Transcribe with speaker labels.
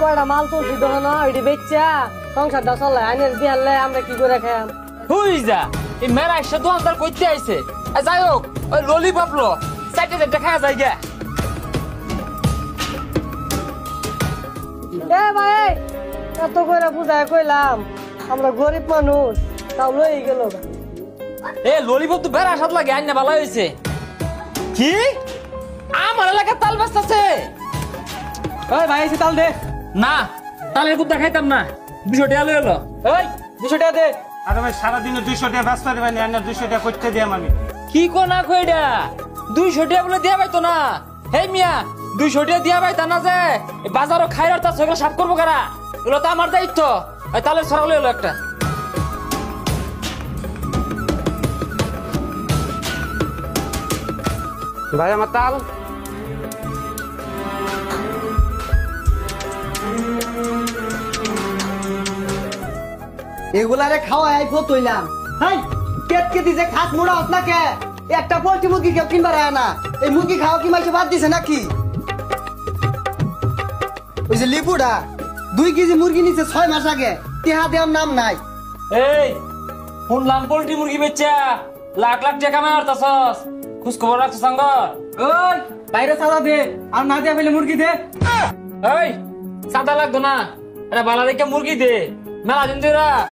Speaker 1: কয়টা মাল তুলছি ধরে না ওইটি বেচা সংসারটা চলে আইনের বিহারলে আমরা কি করে খাম
Speaker 2: হুই যা এই মেরা এসে দোকানদার কইতে আইছে যাই হোক ওই ললিপপ লো চাইতে চাইতে খাওয়া যায় গে
Speaker 1: এ ভাই এত করে বুঝায় কইলাম আমরা গরিব মানুষ তাও লই গেল
Speaker 2: এ ললিপপ তো বেড়া স্বাদ লাগে আইনা ভালো হয়েছে কি আমার এলাকার তাল বাজতেছে
Speaker 3: ওই ভাই এসে তাল দে।
Speaker 2: না তালের কুত্তা খাইতাম না 200 টাকা লই এলো
Speaker 3: ওই 200 টাকা দে।
Speaker 4: আরে ভাই সারাদিনে 200 টাকা ব্যস্ত দেবেন না 200 টাকা করতে দিয়াম আমি।
Speaker 2: কি কো না কইডা 200 টাকা বলে দিয়া পাইতো না হেই মিয়া 200 টাকা দিয়া পাইতা না যে বাজারও খাইরার তা সেগুলো সাফ করবো কারা এগুলো তো আমার দায়িত্ব ওই তালের ছড়া লই এলো একটা
Speaker 4: ভাই আমার তাল
Speaker 5: এগুলারে খাওয়া আইফো তৈলাম হাই পেট কে দিছে খাস মোড়া আপনাকে একটা পোল্ট্রি মুরগি কেউ কিনবার আয় না এই মুরগি খাওয়া কি মাইছে বাদ দিছে নাকি ওই যে লিপুডা 2 কেজি মুরগি নিছে 6 মাস আগে টিহা দেওয়ার নাম নাই
Speaker 2: এই শুনলাম পোল্ট্রি মুরগি বেচা লাখ লাখ টাকা কামাই করতাছস খোঁজ খবর রাখছ সঙ্গ
Speaker 3: ওই বাইরে সাদা দে আর না দে পেলে মুরগি দে।
Speaker 2: এই সাদা লাগতো না এটা বালা দেখে মুরগি দে মেলা দিন ধরে